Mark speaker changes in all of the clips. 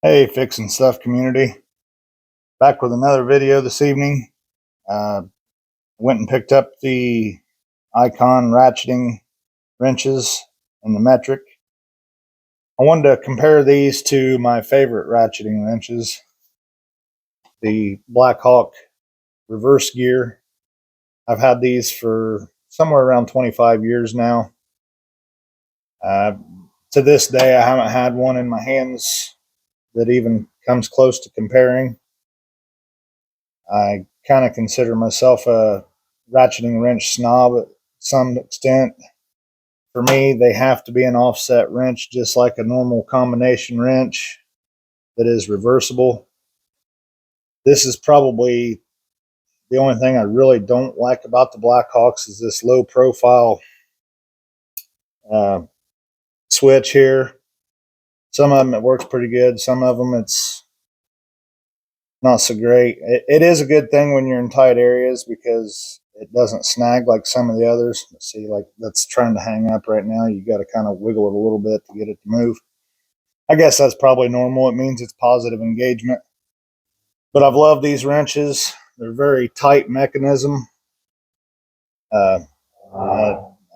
Speaker 1: Hey, Fixin' Stuff community. Back with another video this evening. Went and picked up the ICON Ratcheting Wrenches in the metric. I wanted to compare these to my favorite ratcheting wrenches, the Blackhawk reverse gear. I've had these for somewhere around 25 years now. To this day, I haven't had one in my hands that even comes close to comparing. I kind of consider myself a ratcheting wrench snob at some extent. For me, they have to be an offset wrench, just like a normal combination wrench that is reversible. This is probably the only thing I really don't like about the Blackhawks is this low profile switch here. Some of them it works pretty good. Some of them it's not so great. It is a good thing when you're in tight areas because it doesn't snag like some of the others. See, like that's trying to hang up right now. You got to kind of wiggle it a little bit to get it to move. I guess that's probably normal. It means it's positive engagement. But I've loved these wrenches. They're very tight mechanism. I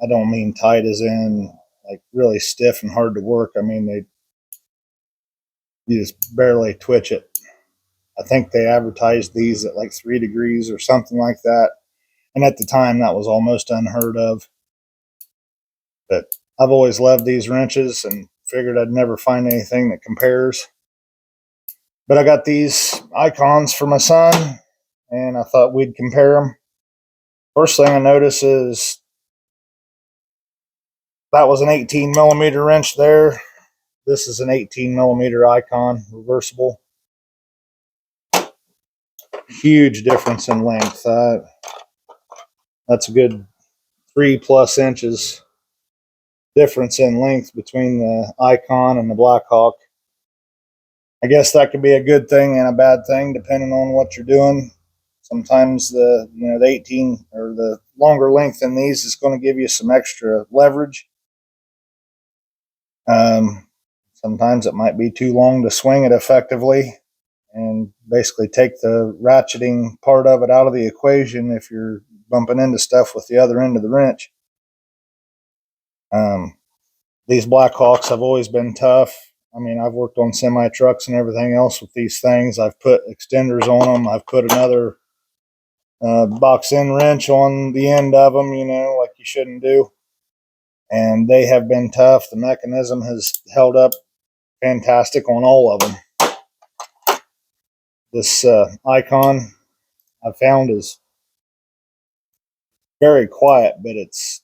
Speaker 1: don't mean tight as in like really stiff and hard to work. I mean you just barely twitch it. I think they advertised these at like 3 degrees or something like that. And at the time, that was almost unheard of. But I've always loved these wrenches and figured I'd never find anything that compares. But I got these Icons for my son, and I thought we'd compare them. First thing I notice is that was an 18 millimeter wrench there. This is an 18 millimeter Icon reversible. Huge difference in length. That's a good 3+ inches difference in length between the Icon and the Blackhawk. I guess that could be a good thing and a bad thing depending on what you're doing. Sometimes the 18 or the longer length in these is going to give you some extra leverage. Sometimes it might be too long to swing it effectively and basically take the ratcheting part of it out of the equation if you're bumping into stuff with the other end of the wrench. These Blackhawks have always been tough. I mean, I've worked on semi-trucks and everything else with these things. I've put extenders on them. I've put another box-end wrench on the end of them, like you shouldn't do. And they have been tough. The mechanism has held up fantastic on all of them. This Icon I found is very quiet, but it's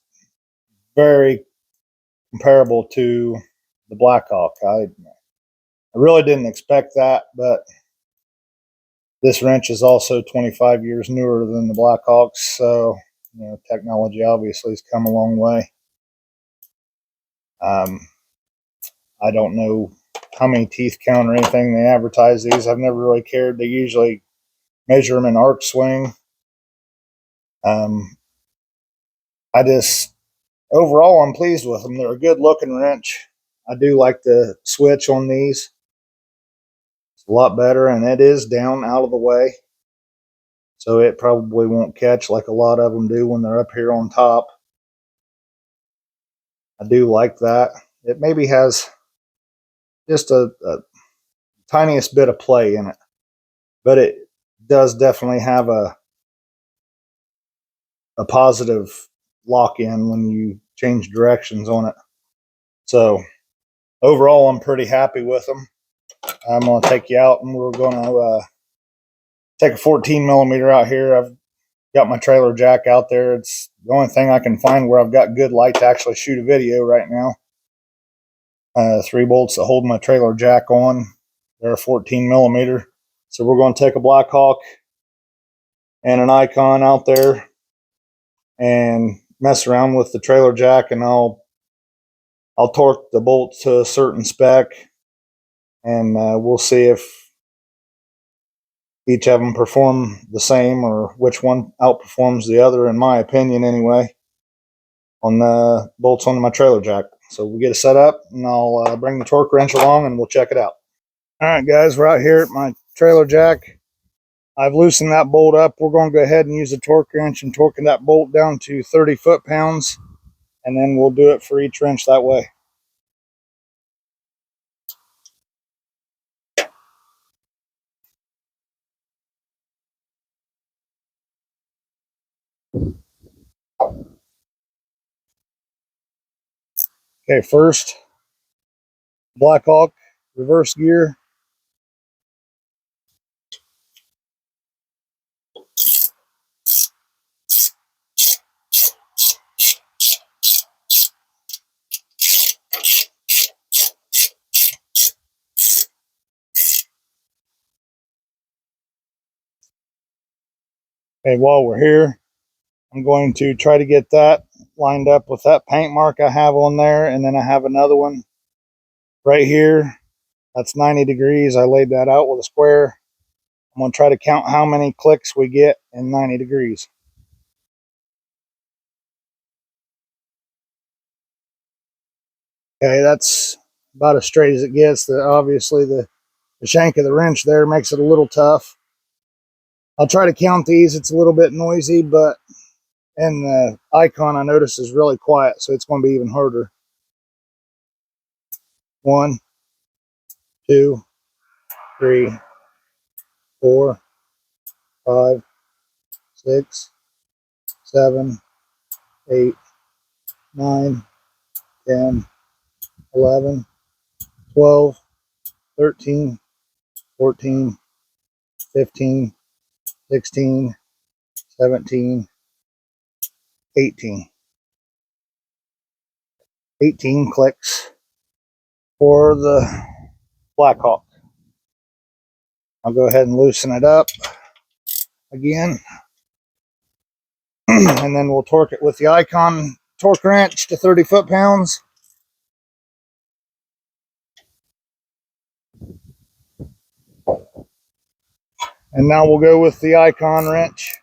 Speaker 1: very comparable to the Blackhawk. I really didn't expect that, but this wrench is also 25 years newer than the Blackhawks, so technology obviously has come a long way. I don't know how many teeth count or anything they advertise these. I've never really cared. They usually measure them in arc swing. Overall, I'm pleased with them. They're a good looking wrench. I do like the switch on these. It's a lot better, and it is down out of the way. So it probably won't catch like a lot of them do when they're up here on top. I do like that. It maybe has just a tiniest bit of play in it, but it does definitely have a positive lock-in when you change directions on it. So overall, I'm pretty happy with them. I'm going to take you out, and we're going to take a 14 millimeter out here. I've got my trailer jack out there. It's the only thing I can find where I've got good light to actually shoot a video right now. 3 bolts that hold my trailer jack on. They're a 14 millimeter. So we're going to take a Blackhawk and an Icon out there and mess around with the trailer jack, and I'll torque the bolts to a certain spec, and we'll see if each of them perform the same or which one outperforms the other, in my opinion anyway, on the bolts on my trailer jack. So we'll get it set up, and I'll bring the torque wrench along and we'll check it out. All right, guys, we're out here at my trailer jack. I've loosened that bolt up. We're going to go ahead and use a torque wrench and torque that bolt down to 30 foot-pounds, and then we'll do it for each wrench that way. Okay, first, Blackhawk, reverse gear. Okay, while we're here, I'm going to try to get that lined up with that paint mark I have on there, and then I have another one right here. That's 90 degrees. I laid that out with a square. I'm going to try to count how many clicks we get in 90 degrees. Okay, that's about as straight as it gets. Obviously, the shank of the wrench there makes it a little tough. I'll try to count these. It's a little bit noisy, but and the icon I notice is really quiet, so it's going to be even harder. 1, 2, 3, 4, 5, 6, 7, 8, 9, 10, 11, 12, 13, 14, 15, 16, 17, 18. 18 clicks for the Blackhawk. I'll go ahead and loosen it up again. And then we'll torque it with the ICON torque wrench to 30 foot-pounds. And now we'll go with the ICON wrench.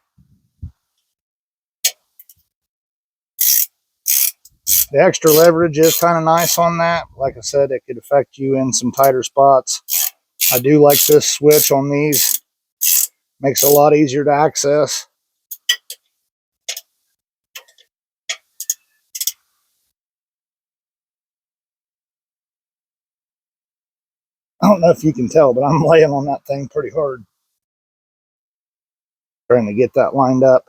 Speaker 1: The extra leverage is kind of nice on that. Like I said, it could affect you in some tighter spots. I do like this switch on these. Makes it a lot easier to access. I don't know if you can tell, but I'm laying on that thing pretty hard, trying to get that lined up.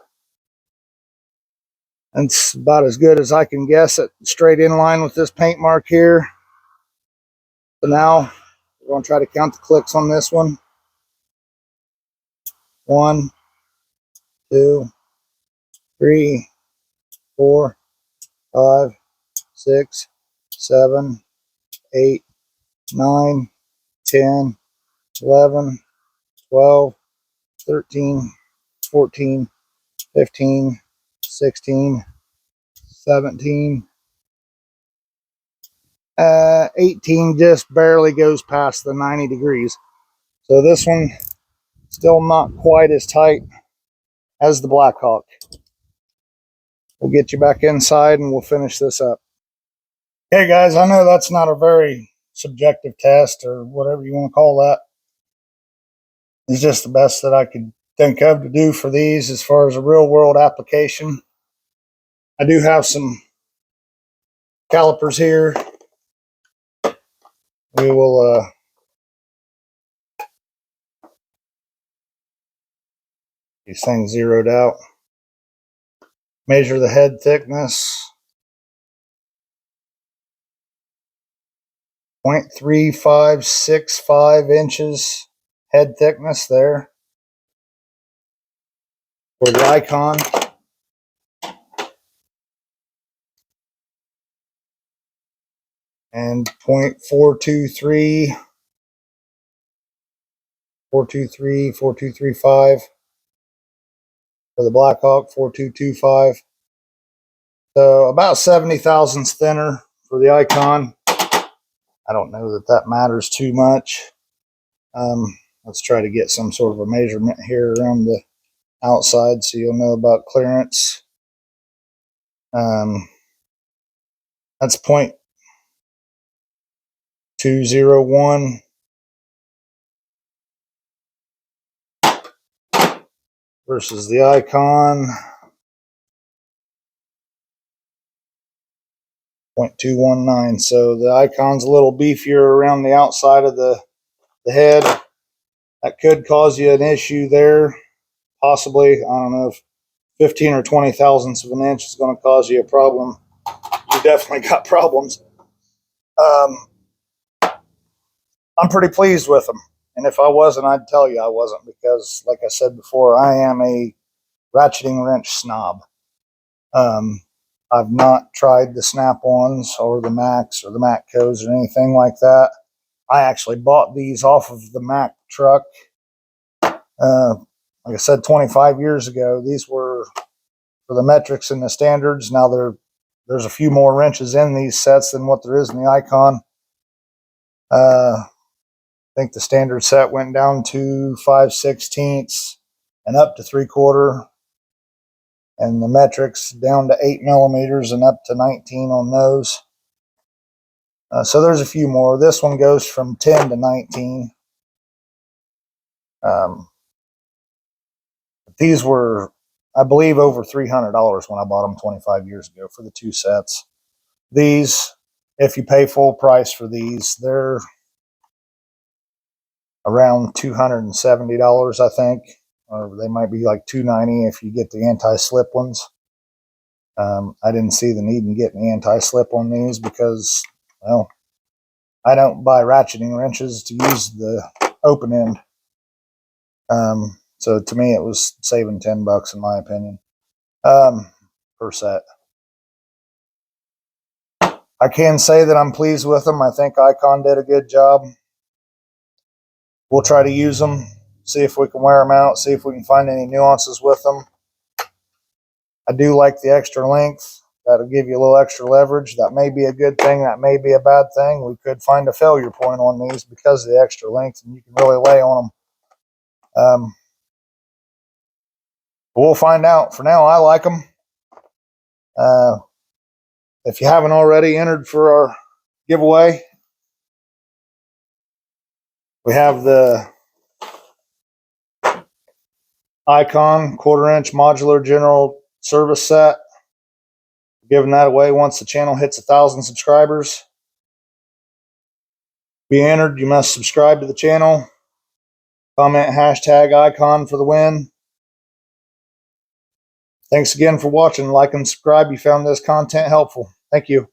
Speaker 1: And it's about as good as I can guess it, straight in line with this paint mark here. So now we're going to try to count the clicks on this one. 1, 2, 3, 4, 5, 6, 7, 8, 9, 10, 11, 12, 13, 14, 15, 16, 17, 18 just barely goes past the 90 degrees. So this one still not quite as tight as the Blackhawk. We'll get you back inside and we'll finish this up. Okay, guys, I know that's not a very subjective test or whatever you want to call that. It's just the best that I could think of to do for these as far as a real world application. I do have some calipers here. We will these things zeroed out. Measure the head thickness. 0.3565 inches head thickness there for the ICON. And 0.423, 4235 for the Blackhawk, 4225. So about 70 thousandths thinner for the ICON. I don't know that that matters too much. Let's try to get some sort of a measurement here around the outside so you'll know about clearance. That's 0.201 versus the ICON 0.219. So the ICON's a little beefier around the outside of the head. That could cause you an issue there, possibly. I don't know if 15 or 20 thousandths of an inch is going to cause you a problem. You definitely got problems. I'm pretty pleased with them. And if I wasn't, I'd tell you I wasn't, because like I said before, I am a ratcheting wrench snob. I've not tried the Snap-ons or the Macs or the Matcos or anything like that. I actually bought these off of the Mac truck. Like I said, 25 years ago. These were for the metrics and the standards. Now there's a few more wrenches in these sets than what there is in the ICON. I think the standard set went down to 5/16 and up to 3/4, and the metrics down to 8 millimeters and up to 19 on those. So there's a few more. This one goes from 10 to 19. These were, I believe, over $300 when I bought them 25 years ago for the two sets. These, if you pay full price for these, they're around $270, I think, or they might be like $290 if you get the anti-slip ones. I didn't see the need in getting the anti-slip on these because, well, I don't buy ratcheting wrenches to use the open end. So to me, it was saving $10 in my opinion, per set. I can say that I'm pleased with them. I think ICON did a good job. We'll try to use them, see if we can wear them out, see if we can find any nuances with them. I do like the extra length. That'll give you a little extra leverage. That may be a good thing. That may be a bad thing. We could find a failure point on these because of the extra length, and you can really lay on them. We'll find out. For now, I like them. If you haven't already entered for our giveaway, we have the ICON 1/4 inch Modular General Service Set. We're giving that away once the channel hits 1,000 subscribers. To be entered, you must subscribe to the channel. Comment hashtag ICON for the win. Thanks again for watching. Like and subscribe if you found this content helpful. Thank you.